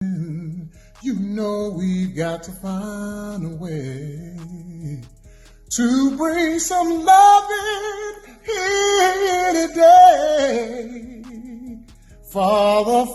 You know we've got to find a way to bring some loving here today. Father,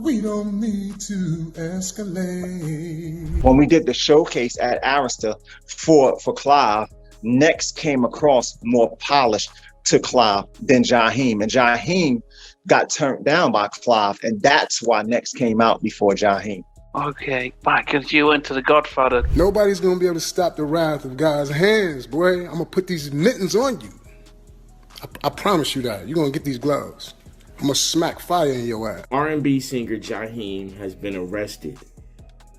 we don't need to escalate. When we did the showcase at Arista for Clive, Next came across more polished to Clive than Jaheim. And Jaheim got turned down by Clive, and that's why Next came out before Jaheim. Okay, back as you went to The Godfather. Nobody's gonna be able to stop the wrath of God's hands, boy. I'm gonna put these mittens on you. I promise you that. You're gonna get these gloves. I'm gonna smack fire in your ass. R&B singer Jaheim has been arrested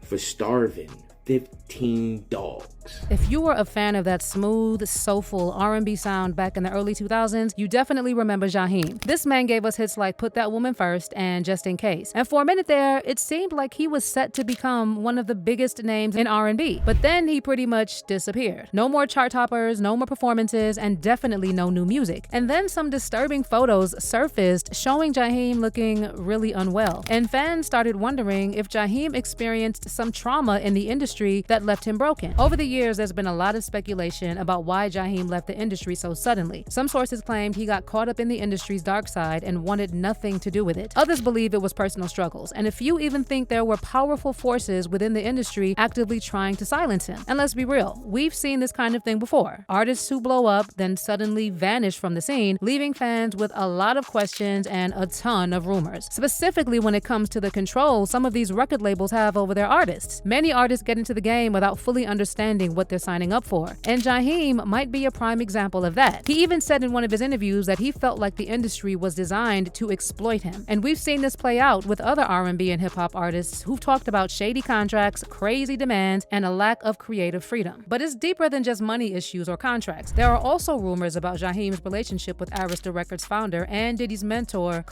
for starving 15 dogs. If you were a fan of that smooth, soulful R&B sound back in the early 2000s, you definitely remember Jaheim. This man gave us hits like Put That Woman First and Just In Case. And for a minute there, it seemed like he was set to become one of the biggest names in R&B. But then he pretty much disappeared. No more chart toppers, no more performances, and definitely no new music. And then some disturbing photos surfaced showing Jaheim looking really unwell. And fans started wondering if Jaheim experienced some trauma in the industry that left him broken. Over the years, there's been a lot of speculation about why Jaheim left the industry so suddenly. Some sources claimed he got caught up in the industry's dark side and wanted nothing to do with it. Others believe it was personal struggles, and a few even think there were powerful forces within the industry actively trying to silence him. And let's be real, we've seen this kind of thing before. Artists who blow up then suddenly vanish from the scene, leaving fans with a lot of questions and a ton of rumors. Specifically when it comes to the control some of these record labels have over their artists. Many artists get into the game without fully understanding what they're signing up for. And Jaheim might be a prime example of that. He even said in one of his interviews that he felt like the industry was designed to exploit him. And we've seen this play out with other R&B and hip-hop artists who've talked about shady contracts, crazy demands, and a lack of creative freedom. But it's deeper than just money issues or contracts. There are also rumors about Jaheim's relationship with Arista Records founder and Diddy's mentor.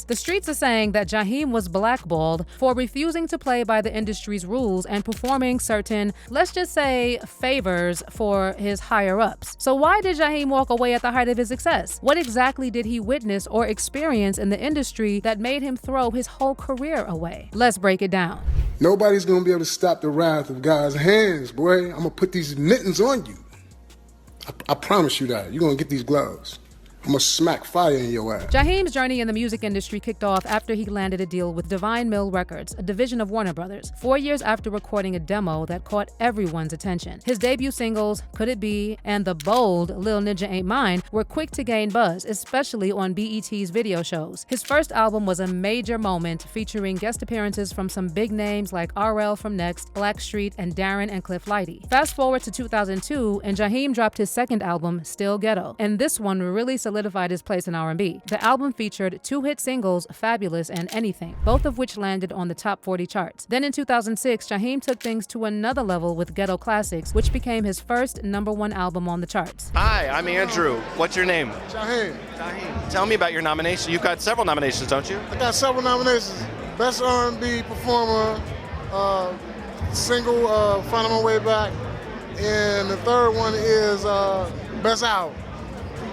The streets are saying that Jaheim was blackballed for refusing to play by the industry's rules and performing certain, let's just say, favors for his higher-ups. So why did Jaheim walk away at the height of his success? What exactly did he witness or experience in the industry that made him throw his whole career away? Let's break it down. Nobody's gonna be able to stop the wrath of God's hands, boy. I'm gonna put these mittens on you. I promise you that. You're gonna get these gloves. I'm gonna smack fire in your ass. Jaheim's journey in the music industry kicked off after he landed a deal with Divine Mill Records, a division of Warner Brothers, 4 years after recording a demo that caught everyone's attention. His debut singles, Could It Be and the bold Lil Ninja Ain't Mine, were quick to gain buzz, especially on BET's video shows. His first album was a major moment, featuring guest appearances from some big names like RL from Next, Blackstreet, and Darren and Cliff Lighty. Fast forward to 2002, and Jaheim dropped his second album, Still Ghetto, and this one really solidified his place in R&B. The album featured 2 hit singles, Fabulous and Anything, both of which landed on the top 40 charts. Then in 2006, Jaheim took things to another level with Ghetto Classics, which became his first #1 album on the charts. Hi, I'm Andrew. What's your name? Jaheim. Jaheim. Tell me about your nomination. You've got several nominations, don't you? I got several nominations. Best R&B performer, single, Finding My Way Back, and the third one is Best Album.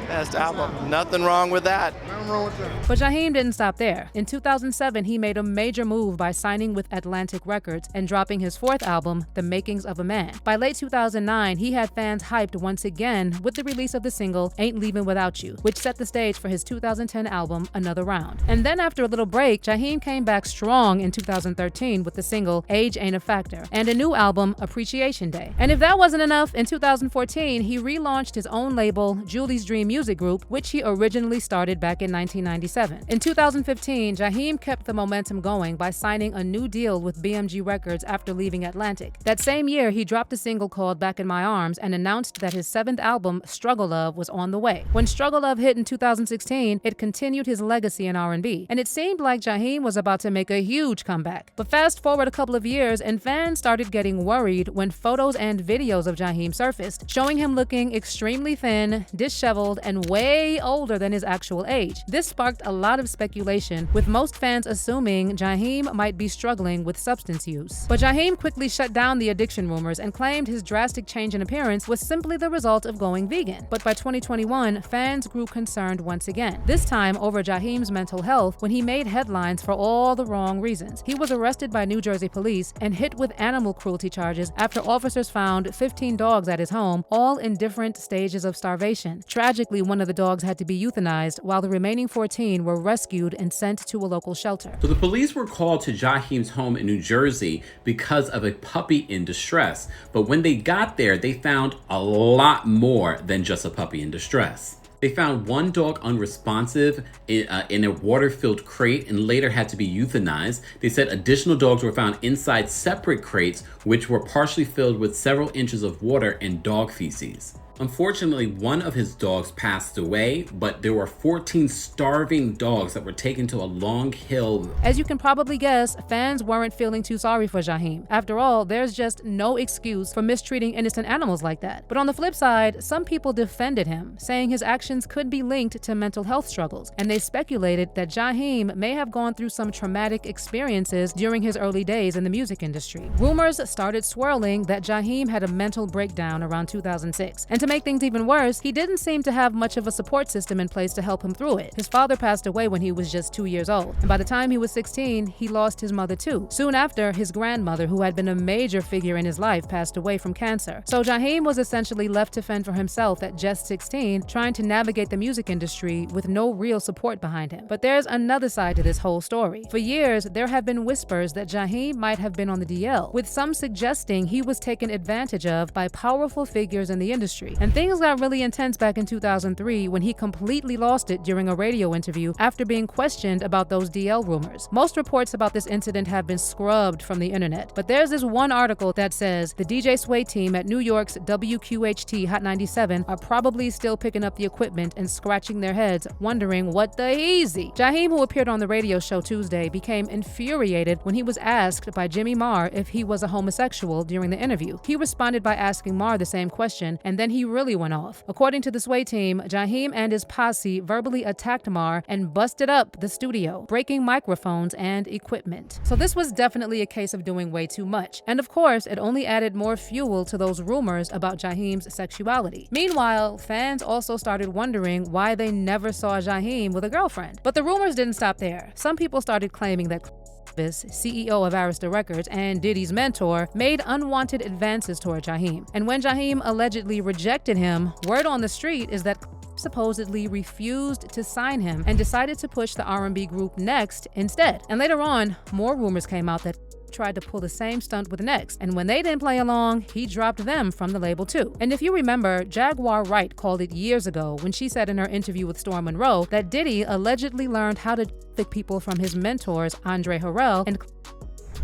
Best album. Nothing wrong with that. Nothing wrong with that. But Jaheim didn't stop there. In 2007, he made a major move by signing with Atlantic Records and dropping his 4th album, The Makings of a Man. By late 2009, he had fans hyped once again with the release of the single Ain't Leaving Without You, which set the stage for his 2010 album, Another Round. And then after a little break, Jaheim came back strong in 2013 with the single Age Ain't a Factor and a new album, Appreciation Day. And if that wasn't enough, in 2014, he relaunched his own label, Julie's Dream Music Group, which he originally started back in 1997. In 2015, Jaheim kept the momentum going by signing a new deal with BMG Records after leaving Atlantic. That same year, he dropped a single called Back in My Arms and announced that his 7th album, Struggle Love, was on the way. When Struggle Love hit in 2016, it continued his legacy in R&B, and it seemed like Jaheim was about to make a huge comeback. But fast forward a couple of years, and fans started getting worried when photos and videos of Jaheim surfaced, showing him looking extremely thin, disheveled, and and way older than his actual age. This sparked a lot of speculation, with most fans assuming Jaheim might be struggling with substance use. But Jaheim quickly shut down the addiction rumors and claimed his drastic change in appearance was simply the result of going vegan. But by 2021, fans grew concerned once again, this time over Jaheim's mental health when he made headlines for all the wrong reasons. He was arrested by New Jersey police and hit with animal cruelty charges after officers found 15 dogs at his home, all in different stages of starvation. Tragically, one of the dogs had to be euthanized, while the remaining 14 were rescued and sent to a local shelter. So the police were called to Jaheim's home in New Jersey because of a puppy in distress. But when they got there, they found a lot more than just a puppy in distress. They found one dog unresponsive in a water-filled crate and later had to be euthanized. They said additional dogs were found inside separate crates, which were partially filled with several inches of water and dog feces. Unfortunately, one of his dogs passed away, but there were 14 starving dogs that were taken to a long hill. As you can probably guess, fans weren't feeling too sorry for Jaheim. After all, there's just no excuse for mistreating innocent animals like that. But on the flip side, some people defended him, saying his actions could be linked to mental health struggles, and they speculated that Jaheim may have gone through some traumatic experiences during his early days in the music industry. Rumors started swirling that Jaheim had a mental breakdown around 2006, and to make things even worse, he didn't seem to have much of a support system in place to help him through it. His father passed away when he was just 2 years old, and by the time he was 16, he lost his mother too. Soon after, his grandmother, who had been a major figure in his life, passed away from cancer. So Jaheim was essentially left to fend for himself at just 16, trying to navigate the music industry with no real support behind him. But there's another side to this whole story. For years, there have been whispers that Jaheim might have been on the DL, with some suggesting he was taken advantage of by powerful figures in the industry. And things got really intense back in 2003 when he completely lost it during a radio interview after being questioned about those DL rumors. Most reports about this incident have been scrubbed from the internet, but there's this one article that says the DJ Sway team at New York's WQHT Hot 97 are probably still picking up the equipment and scratching their heads, wondering what the easy. Jaheim, who appeared on the radio show Tuesday, became infuriated when he was asked by Jimmy Marr if he was a homosexual during the interview. He responded by asking Marr the same question, and then he really went off. According to the Sway team, Jaheim and his posse verbally attacked Marr and busted up the studio, breaking microphones and equipment. So this was definitely a case of doing way too much. And of course, it only added more fuel to those rumors about Jaheim's sexuality. Meanwhile, fans also started wondering why they never saw Jaheim with a girlfriend. But the rumors didn't stop there. Some people started claiming that CEO of Arista Records and Diddy's mentor, made unwanted advances toward Jaheim. And when Jaheim allegedly rejected him, word on the street is that supposedly refused to sign him and decided to push the R&B group Next instead. And later on, more rumors came out that tried to pull the same stunt with Next, and when they didn't play along, he dropped them from the label too. And if you remember, Jaguar Wright called it years ago when she said in her interview with Storm Monroe that Diddy allegedly learned how to pick people from his mentors, Andre Harrell and...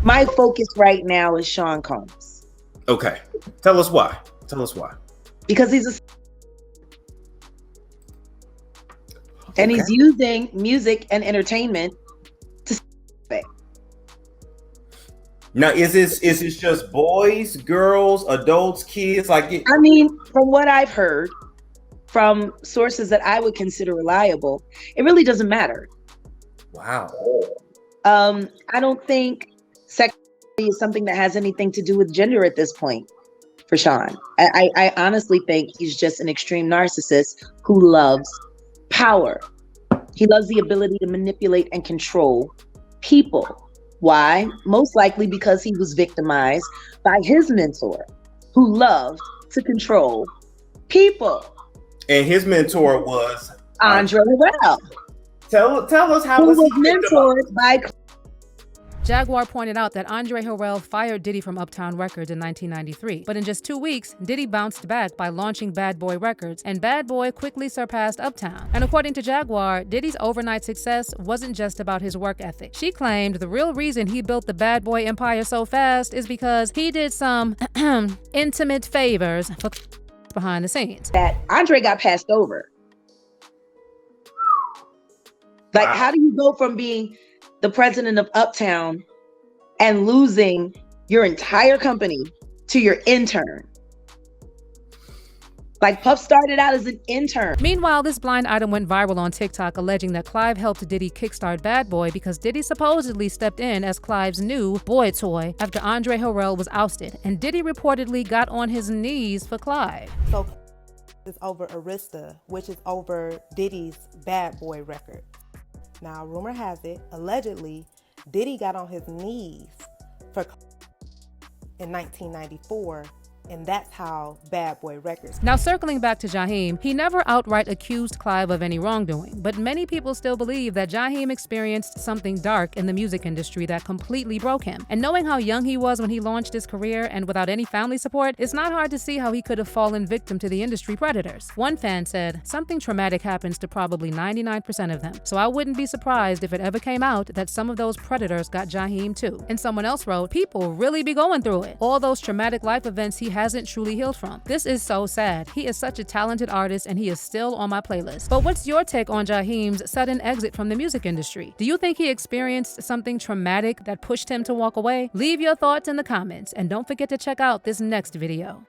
My focus right now is Sean Combs. Okay. Tell us why. Tell us why. Because he's and he's using music and entertainment to... Now, is this just boys, girls, adults, kids? I mean, from what I've heard from sources that I would consider reliable, it really doesn't matter. Wow. I don't think sexuality is something that has anything to do with gender at this point for Sean. I honestly think he's just an extreme narcissist who loves power. He loves the ability to manipulate and control people. Why? Most likely because he was victimized by his mentor, who loved to control people. And his mentor was Andre Harrell. Tell us how who was mentored by... Jaguar pointed out that Andre Harrell fired Diddy from Uptown Records in 1993, but in just 2 weeks, Diddy bounced back by launching Bad Boy Records, and Bad Boy quickly surpassed Uptown. And according to Jaguar, Diddy's overnight success wasn't just about his work ethic. She claimed the real reason he built the Bad Boy empire so fast is because he did some intimate favors for behind the scenes. That Andre got passed over. Like, wow. How do you go from being the president of Uptown and losing your entire company to your intern? Like, Puff started out as an intern. Meanwhile, this blind item went viral on TikTok alleging that Clive helped Diddy kickstart Bad Boy because Diddy supposedly stepped in as Clive's new boy toy after Andre Harrell was ousted, and Diddy reportedly got on his knees for Clive. So is over Arista, which is over Diddy's Bad Boy record. Now, rumor has it, allegedly, Diddy got on his knees for in 1994, and that's how Bad Boy Records. Now, circling back to Jaheim, he never outright accused Clive of any wrongdoing, but many people still believe that Jaheim experienced something dark in the music industry that completely broke him. And knowing how young he was when he launched his career and without any family support, it's not hard to see how he could have fallen victim to the industry predators. One fan said, "Something traumatic happens to probably 99% of them, so I wouldn't be surprised if it ever came out that some of those predators got Jaheim too." And someone else wrote, "People really be going through it. All those traumatic life events he hasn't truly healed from. This is so sad. He is such a talented artist and he is still on my playlist." But what's your take on Jaheim's sudden exit from the music industry? Do you think he experienced something traumatic that pushed him to walk away? Leave your thoughts in the comments and don't forget to check out this next video.